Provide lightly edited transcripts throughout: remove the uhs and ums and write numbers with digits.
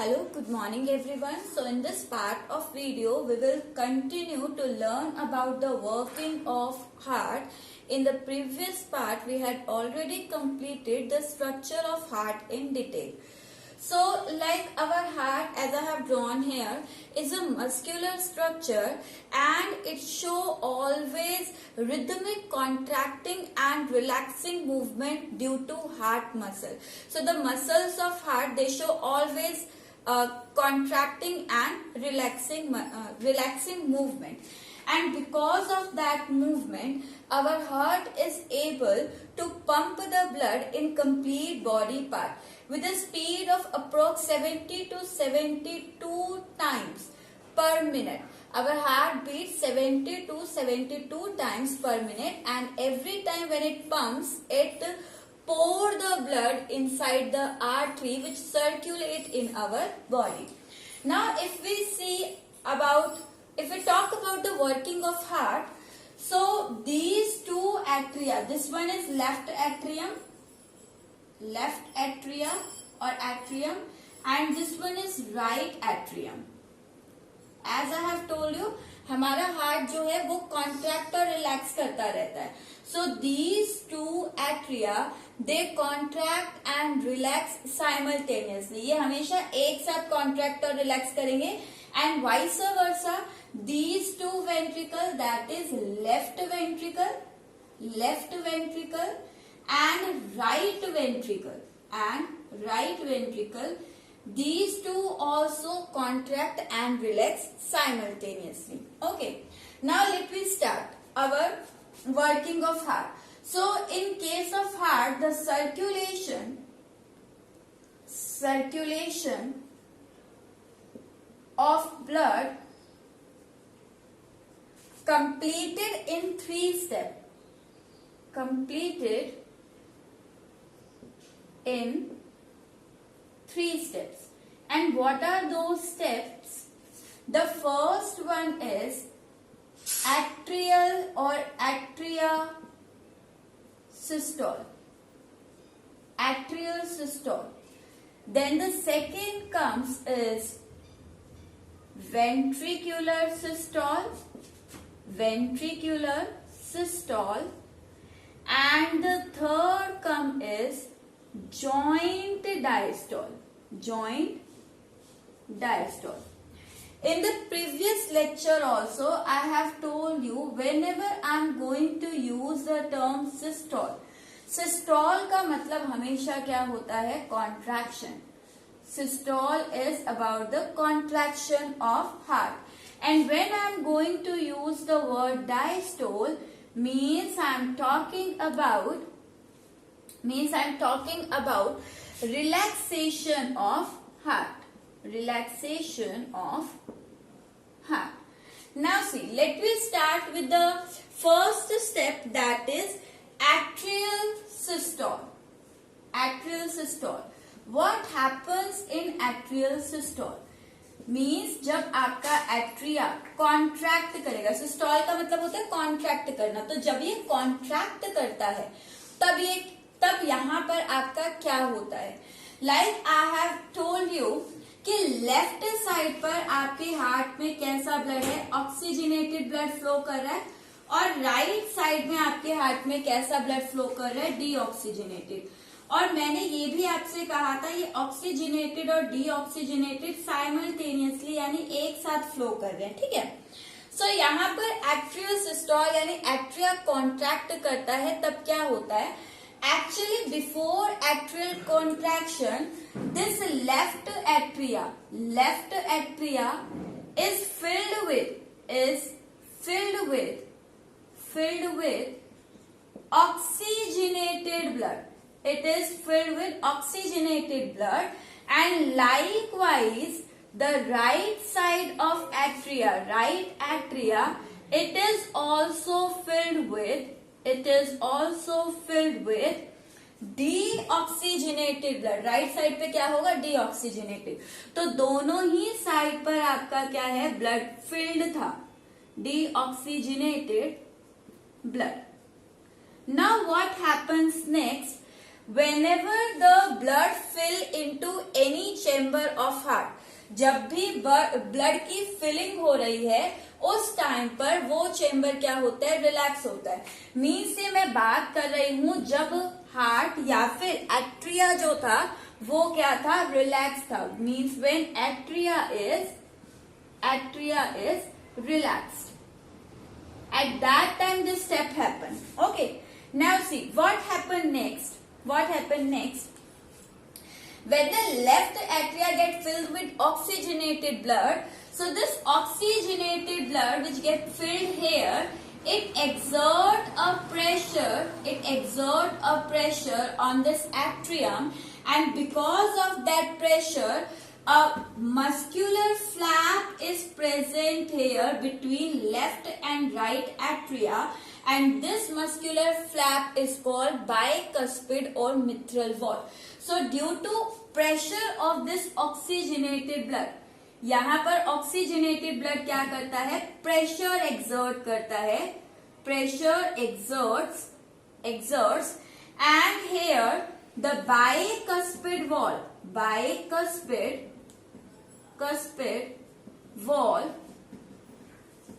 Hello, good morning everyone. So in this part of video, we will continue to learn about the working of heart. In the previous part, we had already completed the structure of heart in detail. So like our heart, as I have drawn here, is a muscular structure and it show always rhythmic contracting and relaxing movement due to heart muscle. So the muscles of heart, they show always contracting and relaxing movement, and because of that movement our heart is able to pump the blood in complete body part with a speed of approx 70 to 72 times per minute. Our heart beats 70 to 72 times per minute, and every time when it pumps, it pour the blood inside the artery which circulate in our body. Now if we talk about the working of heart, so these two atria, this one is left atria or atrium, and this one is right atrium. As I have told you, हमारा heart जो है वो contract और relax करता रहता है. So these two atria they contract and relax simultaneously. ये हमेशा एक साथ कॉन्ट्रैक्ट और रिलैक्स करेंगे. And vice versa, these two ventricle, that is left ventricle and right ventricle, these two also contract and relax simultaneously. Okay, now let me start our working of heart. So in case of heart, the circulation of blood completed in three steps. And what are those steps? The first one is atrial or atria systole. Then the second comes is ventricular systole, and the third come is joint diastole. In the previous lecture also I have told you, whenever I am going to use the term systole का मतलब हमेशा क्या होता है? contraction. Systole is about the contraction of heart. And when I am going to use the word diastole, means I am talking about relaxation of heart. Now see, let me start with the first step, that is atrial systole. What happens in atrial systole? Means जब आपका atria contract करेगा. Systole का मतलब होता है contract करना. तो जब ये कॉन्ट्रैक्ट करता है तब यहाँ पर आपका क्या होता है? Like I have told you कि लेफ्ट साइड पर आपके हार्ट में कैसा ब्लड है? ऑक्सीजनेटेड ब्लड फ्लो कर रहा है. और राइट साइड में आपके हार्ट में कैसा ब्लड फ्लो कर रहा है? डीऑक्सीजनेटेड. और मैंने ये भी आपसे कहा था, ये ऑक्सीजनेटेड और डीऑक्सीजनेटेड साइमल्टेनियसली यानी एक साथ फ्लो कर रहे हैं. ठीक है. सो यहाँ पर एट्रियल सिस्टोल यानी एट्रिया कॉन्ट्रैक्ट करता है, तब क्या होता है? Actually, before atrial contraction, this left atria is filled with oxygenated blood. It is filled with oxygenated blood, and likewise the right side of right atria, it is also filled with deoxygenated blood. Right side पे क्या होगा? deoxygenated. तो दोनों ही side पर आपका क्या है? Blood filled था, deoxygenated blood. Now what happens next? whenever the blood fill into any chamber of heart, जब भी ब्लड की फिलिंग हो रही है उस टाइम पर वो चेम्बर क्या होता है, रिलैक्स होता है। मीन्स से मैं बात कर रही हूं जब हार्ट या फिर एट्रिया जो था वो क्या था, रिलैक्स था। Means when atria is relaxed, at that time this step happened. Okay, now see what happened next. When the left atria get filled with oxygenated blood, so this oxygenated blood which get filled here, it exert a pressure on this atrium, and because of that pressure a muscular flap is present here between left and right atria, and this muscular flap is called bicuspid or mitral valve. So due to pressure of this oxygenated blood, यहाँ पर oxygenated blood क्या करता है, pressure exert करता है, pressure exerts, and here the bicuspid valve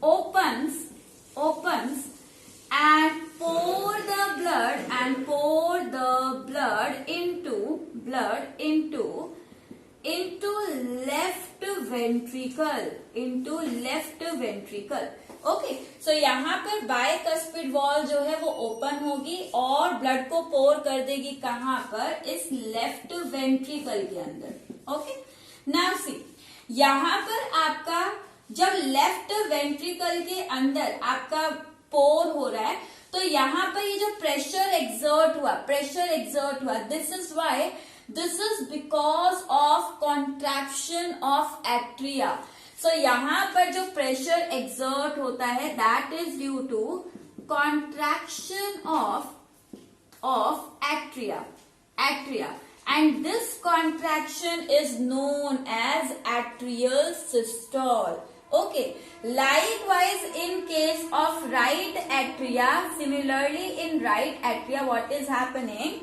opens and pour the blood into left ventricle. Okay, so यहाँ पर bicuspid valve जो है वो ओपन होगी और ब्लड को पोर कर देगी कहाँ पर, इस लेफ्ट वेंट्रिकल के अंदर। ओके, नाउ सी यहाँ पर आपका जब लेफ्ट वेंट्रिकल के अंदर आपका पोर हो रहा है तो यहाँ पर ये जो प्रेशर एग्जर्ट हुआ, this is because of contraction of atria. So यहाँ पर जो प्रेशर एग्जर्ट होता है that is due to contraction of atria, and this contraction is known as atrial systole. Okay, likewise in case of right atria, similarly in right atria what is happening,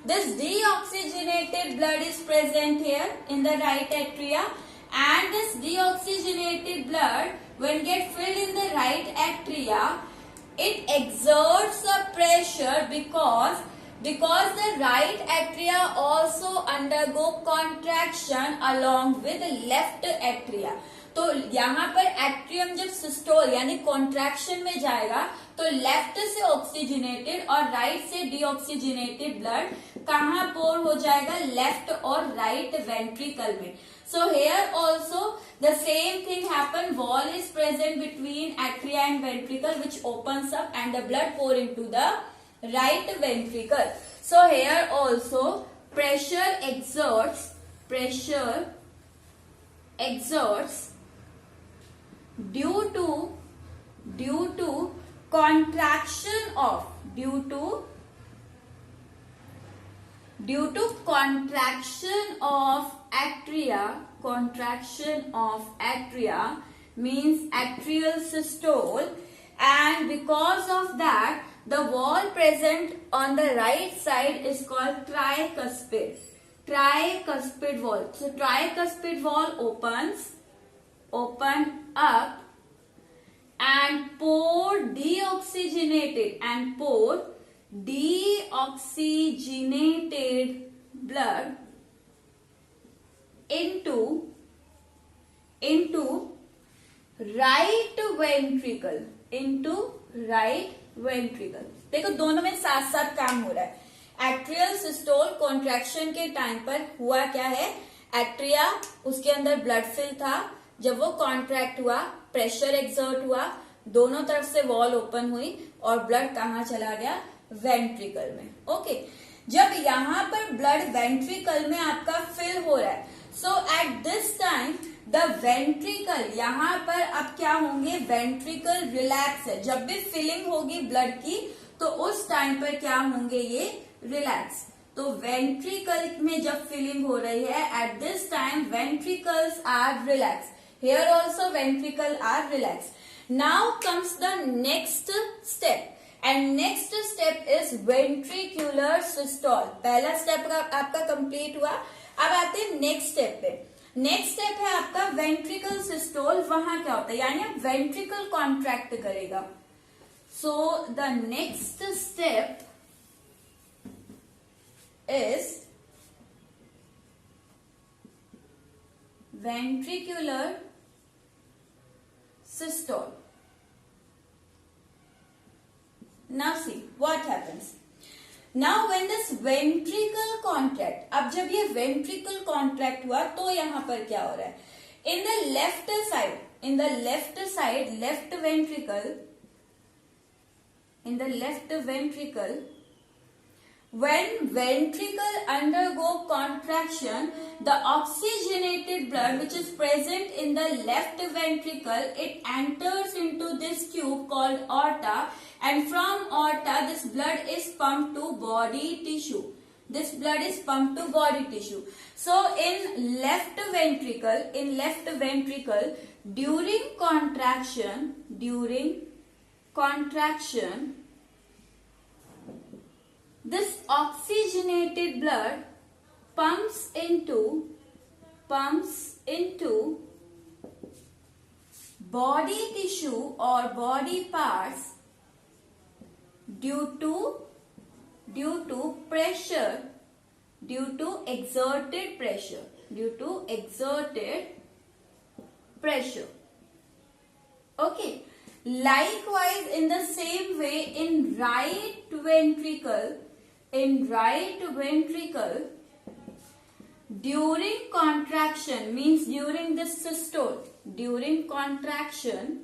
this deoxygenated blood is present here in the right atria, and this deoxygenated blood when get filled in the right atria, it exerts a pressure because the right atria also undergo contraction along with left atria. तो यहाँ पर atrium जब systole यानी contraction में जाएगा तो left से oxygenated और राइट से डीऑक्सीजनेटेड ब्लड कहाँ पोर हो जाएगा, लेफ्ट और राइट वेंट्रिकल में। So here also the same thing happen, wall is present between atria and ventricle which opens up and the blood pour into the right ventricle. So here also pressure exerts due to contraction of atria means atrial systole, and because of that the wall present on the right side is called tricuspid wall. So tricuspid wall open up and pour deoxygenated blood into right ventricle, देखो दोनों में साथ साथ काम हो रहा है। Atrial systole contraction के टाइम पर हुआ क्या है, एट्रिया उसके अंदर ब्लड फिल था, जब वो कॉन्ट्रैक्ट हुआ प्रेशर एक्सर्ट हुआ, दोनों तरफ से वॉल ओपन हुई और ब्लड कहाँ चला गया, वेंट्रिकल में। ओके, जब यहाँ पर ब्लड वेंट्रिकल में आपका फिल हो रहा है, so at this time the ventricle, यहाँ पर अब क्या होंगे, वेंट्रिकल रिलैक्स है। जब भी फिलिंग होगी ब्लड की तो उस टाइम पर क्या होंगे, ये रिलैक्स। तो वेंट्रिकल में जब फिलिंग हो रही है at this time ventricles are relax, here also ventricle are relax. Now comes the next step, and next step is ventricular systole. पहला स्टेप आपका कंप्लीट हुआ। अब आते हैं नेक्स्ट स्टेप पे। नेक्स्ट स्टेप है आपका वेंट्रिकल सिस्टोल। वहां क्या होता है, यानी अब वेंट्रिकल कॉन्ट्रैक्ट करेगा। So the next step is ventricular systole. Now see what happens. Now when this ventricle contract, अब जब ये ventricle contract हुआ तो यहां पर क्या हो रहा है, in the left side, left ventricle, when ventricle undergo contraction, the oxygenated blood which is present in the left ventricle, it enters into this tube called aorta, and from aorta this blood is pumped to body tissue. So in left ventricle, during contraction, this oxygenated blood pumps into body tissue or body parts due to pressure, due to exerted pressure. Okay. Likewise, in the same way, in right ventricle, during contraction, means during this systole, during contraction,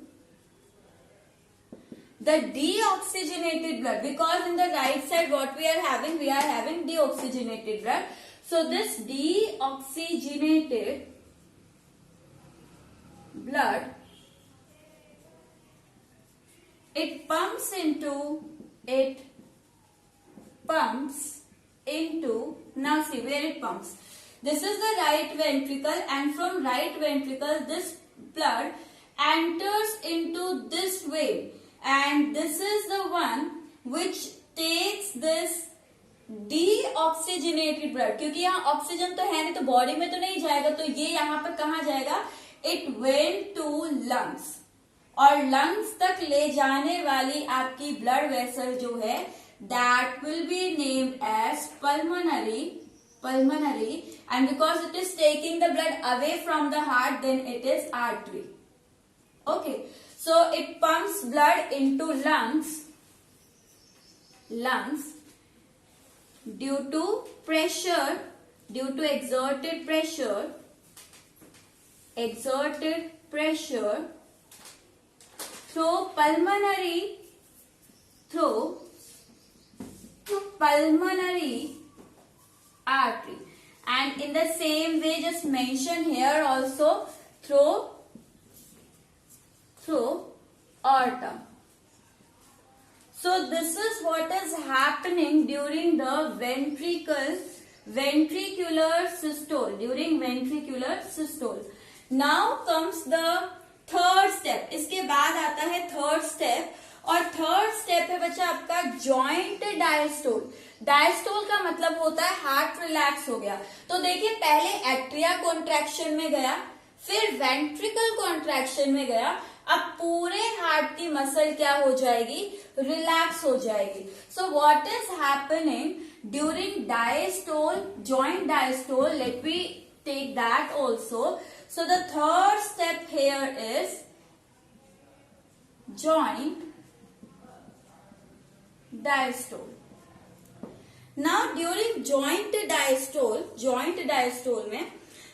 the deoxygenated blood, because in the right side what we are having deoxygenated blood. So this deoxygenated blood, it pumps into, now see where it pumps. This is the right ventricle, and from right ventricle this blood enters into this vein, and this is the one which takes this deoxygenated blood, क्योंकि यहाँ oxygen तो है नहीं, तो body में तो नहीं जाएगा, तो ये यहाँ पर कहाँ जाएगा, it went to lungs, और लंग्स तक ले जाने वाली आपकी ब्लड वेसल जो है that will be named as pulmonary, and because it is taking the blood away from the heart, then it is artery. Okay, so it pumps blood into lungs due to pressure, due to exerted pressure through pulmonary artery, and in the same way just mention here also through aorta. So this is what is happening during the ventricular systole. Now comes the third step. इसके बाद आता है third step, और third step है बच्चा आपका joint diastole. Diastole का मतलब होता है हार्ट रिलैक्स हो गया. तो देखिए पहले एट्रिया कॉन्ट्रैक्शन में गया, फिर वेंट्रिकल कॉन्ट्रैक्शन में गया, अब पूरे हार्ट की मसल क्या हो जाएगी, रिलैक्स हो जाएगी. So what is happening during diastole, joint diastole, let me take that also. So the third step here is joint diastole. Now during joint diastole में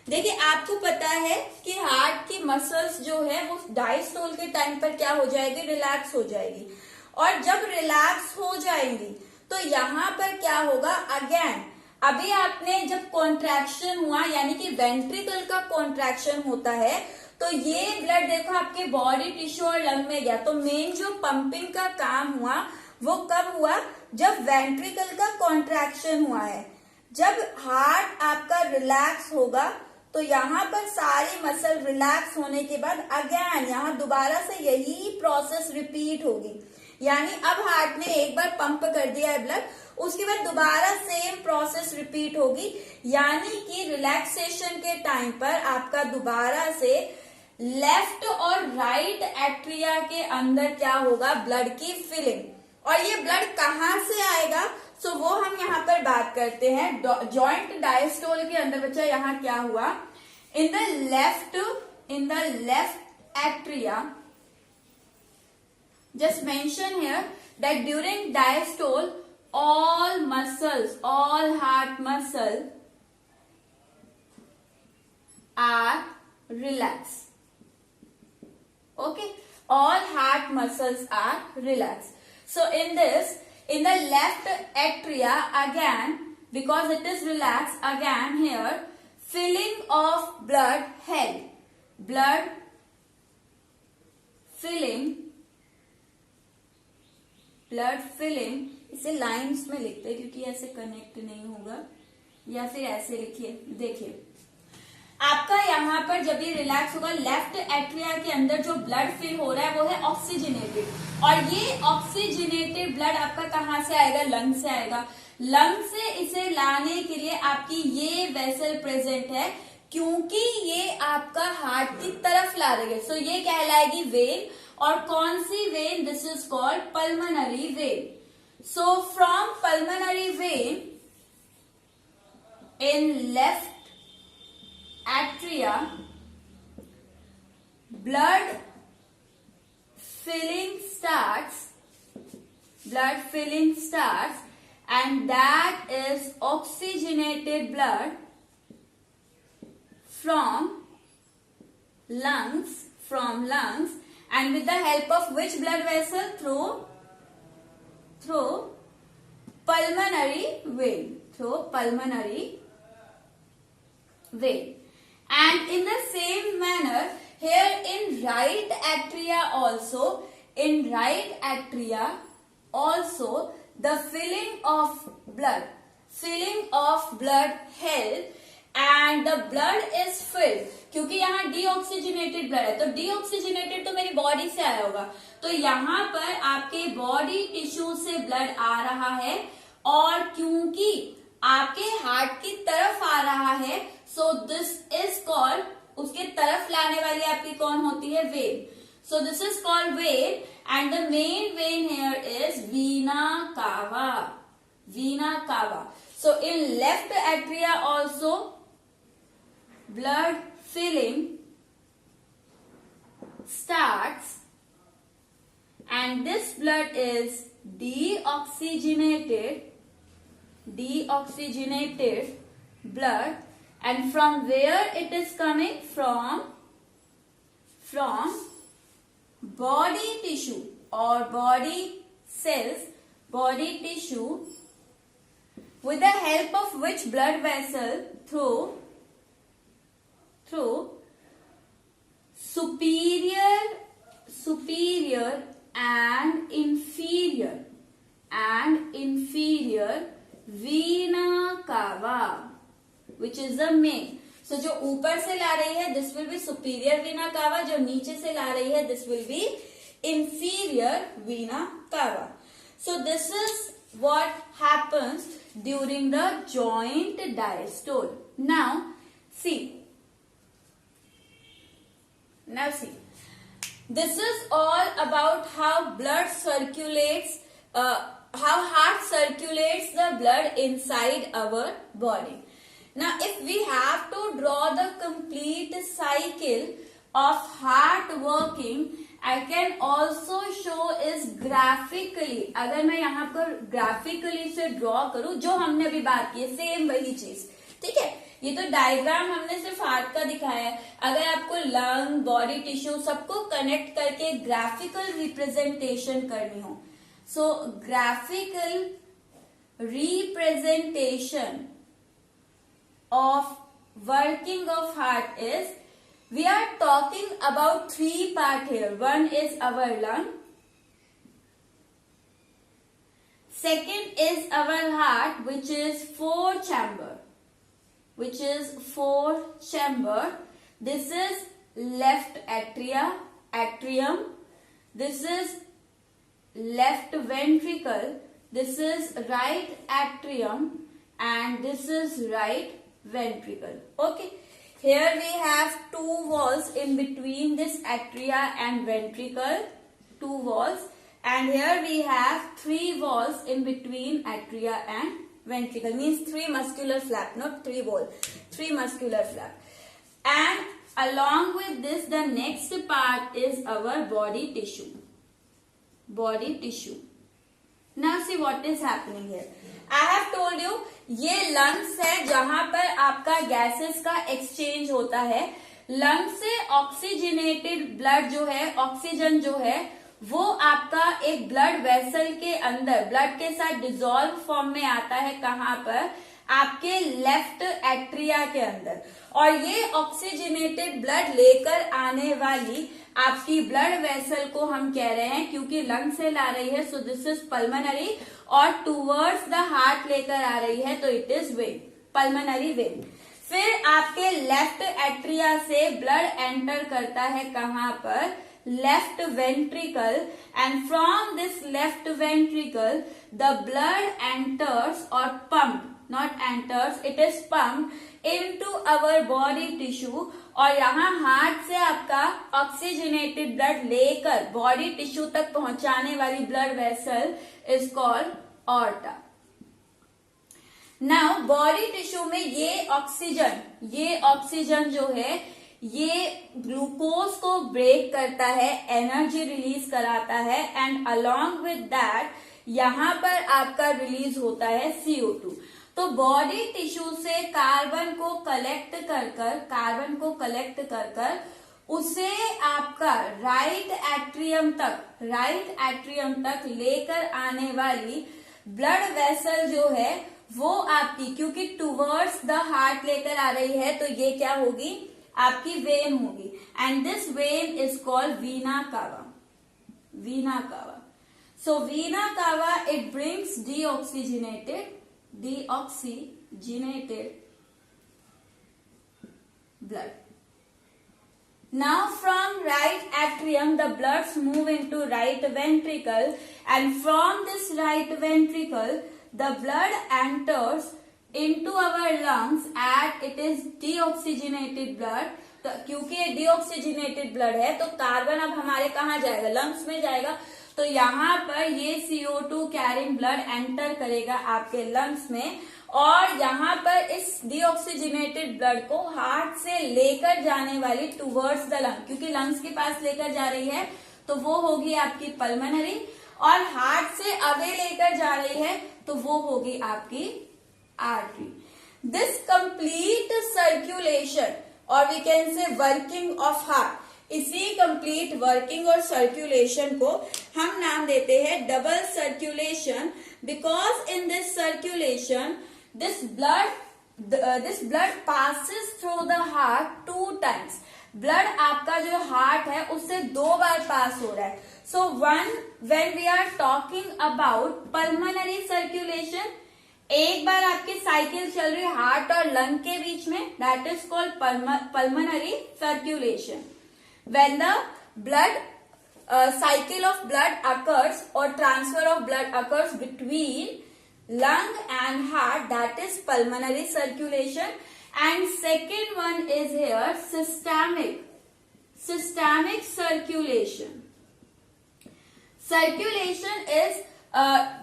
देखिए आपको पता है कि हार्ट की मसल्स जो है वो डायस्टोल के टाइम पर क्या हो जाएगी, रिलैक्स हो जाएगी. और जब रिलैक्स हो जाएंगी तो यहाँ पर क्या होगा, अगेन अभी आपने जब कॉन्ट्रैक्शन हुआ यानी कि वेंट्रिकल का कॉन्ट्रैक्शन होता है तो ये ब्लड देखो आपके बॉडी टिश्यू और लंग में गया. तो मेन जो पंपिंग का काम हुआ वो कब हुआ, जब वेंट्रिकल का कॉन्ट्रैक्शन हुआ है. जब हार्ट आपका रिलैक्स होगा तो यहाँ पर सारी मसल रिलैक्स होने के बाद अगेन यहाँ दोबारा से यही प्रोसेस रिपीट होगी. यानी अब हार्ट ने एक बार पंप कर दिया है ब्लड, उसके बाद दोबारा सेम प्रोसेस रिपीट होगी, यानी कि रिलैक्सेशन के टाइम पर आपका दोबारा से लेफ्ट और राइट एट्रिया के अंदर क्या होगा, ब्लड की फिलिंग। और ये ब्लड कहाँ से आएगा, सो वो हम यहाँ पर बात करते हैं। जॉइंट डायस्टोल के अंदर बच्चा यहाँ क्या हुआ, in the left atria, just mention here that during diastole all heart muscles are relaxed. Okay, all heart muscles are relaxed. So in the left atria again, because it is relaxed, again here filling of blood held, blood filling, इसे lines में लिखते हैं क्योंकि ऐसे connect नहीं होगा, या फिर ऐसे लिखिए। देखिए आपका यहाँ पर जब ये रिलैक्स होगा, लेफ्ट एट्रिया के अंदर जो ब्लड फिल हो रहा है वो है ऑक्सीजनेटेड, और ये ऑक्सीजनेटेड ब्लड आपका कहाँ से आएगा, लंग से आएगा। लंग से इसे लाने के लिए आपकी ये वेसल प्रेजेंट है, क्योंकि ये आपका हार्ट की तरफ ला रही है, सो ये कहलाएगी वेन। और कौन सी vein, this is called pulmonary vein. So from pulmonary vein in left atria, blood filling starts, and that is oxygenated blood from lungs, and with the help of which blood vessel, through pulmonary vein. And in the same manner here in right atria also the filling of blood held, and the blood is filled, क्योंकि यहाँ deoxygenated blood है, तो deoxygenated तो मेरी body से आया होगा, तो यहाँ पर आपके बॉडी टिश्यू से ब्लड आ रहा है, और क्योंकि आपके हार्ट की तरफ आ रहा है, सो दिस इज कॉल्ड, उसके तरफ लाने वाली आपकी कौन होती है, when. So this is called when, and the main vein here is Veena cava. So in left atria also blood filling starts, and this blood is deoxygenated blood, and from where it is coming, from body tissue or body cells, body tissue, with the help of which blood vessel, through superior and inferior vena cava, which is the main. So जो ऊपर से ला रही है, this will be superior vena cava, जो नीचे से ला रही है, this will be inferior vena cava. So this is what happens during the joint diastole. Now see, this is all about how blood circulates, how heart circulates the blood inside our body. Now if we have to draw the complete cycle of heart working, I can also show is graphically. अगर मैं यहाँ पर graphically से draw करूँ, जो हमने अभी बात की है, सेम वही चीज, ठीक है। ये तो डायग्राम हमने सिर्फ हार्ट का दिखाया है, अगर आपको लंग, बॉडी टिश्यू सबको कनेक्ट करके ग्राफिकल रिप्रेजेंटेशन करनी हो, so graphical representation of working of heart is, we are talking about three part here. One is our lung, second is our heart, which is four chamber. This is left atrium, this is left ventricle, this is right atrium, and this is right ventricle. Okay, here we have two walls in between this atria and ventricle, two walls, and here we have three walls in between atria and ventricle, means three muscular flap, not three wall, three muscular flap. And along with this, the next part is our body tissue. Body tissue. Now see what is happening here. I have told you, ये lungs है जहां पर आपका gases का exchange होता है. lungs से oxygenated blood जो है, ऑक्सीजन जो है, वो आपका एक ब्लड वेसल के अंदर ब्लड के साथ डिजोल्व फॉर्म में आता है. कहां पर? आपके लेफ्ट एट्रिया के अंदर. और ये ऑक्सीजनेटेड ब्लड लेकर आने वाली आपकी ब्लड वेसल को हम कह रहे हैं, क्योंकि लंग से ला रही है, सो दिस इज पल्मनरी, और टूवर्ड्स द हार्ट लेकर आ रही है, तो it is when, pulmonary when. फिर आपके लेफ्ट एट्रिया से ब्लड एंटर करता है कहां पर? Left ventricle, and from this left ventricle the blood enters और pump, not enters, it is pumped into our body tissue. और यहाँ हार्ट से आपका ऑक्सीजनेटेड ब्लड लेकर बॉडी टिश्यू तक पहुंचाने वाली blood vessel is called aorta. Now body tissue में ये ऑक्सीजन जो है, ये ग्लूकोज को ब्रेक करता है, एनर्जी रिलीज कराता है, एंड अलोंग विद दैट यहाँ पर आपका रिलीज होता है CO2. तो बॉडी टिश्यू से कार्बन को कलेक्ट कर कर उसे आपका राइट एट्रियम तक लेकर आने वाली ब्लड वेसल जो है वो आपकी, क्योंकि टुवर्ड्स द हार्ट लेकर आ रही है, तो ये क्या होगी? आपकी वेन होगी. And this when is called Veena कावा. सो वीना कावा, it brings deoxygenated blood. Now from right atrium the bloods move into right ventricle, and from this right ventricle the blood enters into our lungs, and it is deoxygenated blood. तो क्योंकि ये deoxygenated blood है, तो carbon अब हमारे कहाँ जाएगा? Lungs में जाएगा. तो यहाँ पर ये CO2 कैरिंग ब्लड एंटर करेगा आपके लंग्स में, और यहाँ पर इस डीऑक्सीजनेटेड ब्लड को हार्ट से लेकर जाने वाली टुवर्ड्स द लंग, क्योंकि लंग्स के पास लेकर जा रही है, तो वो होगी आपकी पल्मनरी, और हार्ट से अवे लेकर जा रही है, तो वो होगी आपकी आर्टरी. दिस कंप्लीट सर्क्यूलेशन, और we can say working of heart, इसी कंप्लीट वर्किंग और सर्क्यूलेशन को हम नाम देते हैं double circulation, because in this circulation this blood passes through the heart 2 times. Blood आपका जो हार्ट है उससे 2 बार पास हो रहा है. So when we are talking about pulmonary circulation, एक बार आपकी साइकिल चल रही है हार्ट और लंग के बीच में, that is called pulmonary circulation. When the blood cycle of blood occurs or transfer of blood occurs between lung and heart, that is pulmonary circulation. And second one is here systemic circulation. Circulation is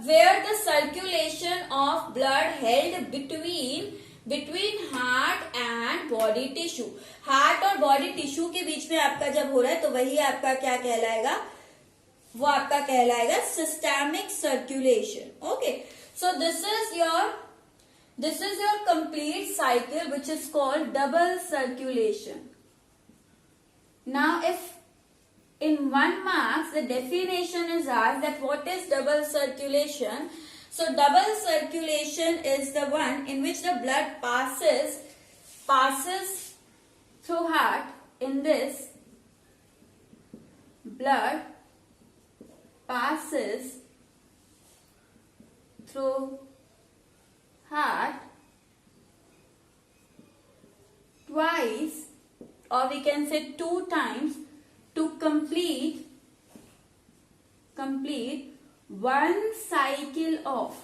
where the circulation of blood held between heart and body tissue. Heart और body tissue के बीच में आपका जब हो रहा है, तो वही आपका क्या कहलाएगा? वो आपका कहलाएगा systemic circulation. Okay, so this is your complete cycle which is called double circulation. Now if in 1 marks the definition is asked that what is double circulation. So double circulation is the one in which the blood passes through heart. In this, blood passes through heart twice, or we can say 2 times, to complete one cycle of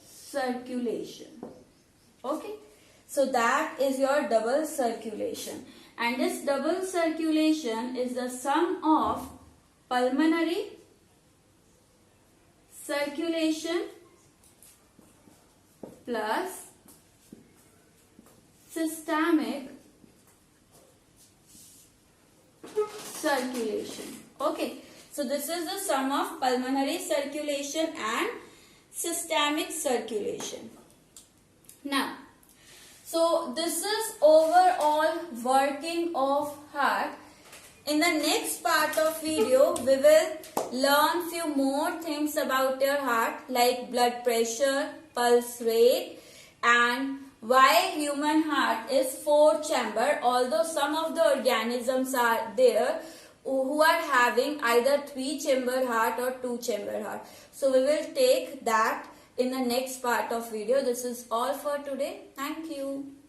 circulation. Okay, so that is your double circulation, and this double circulation is the sum of pulmonary circulation plus systemic circulation. Okay, so this is the sum of pulmonary circulation and systemic circulation. Now, so this is overall working of heart. In the next part of video, we will learn few more things about your heart, like blood pressure, pulse rate, and why human heart is 4-chamber, although some of the organisms are there who are having either 3-chamber heart or 2-chamber heart. So we will take that in the next part of video. This is all for today. Thank you.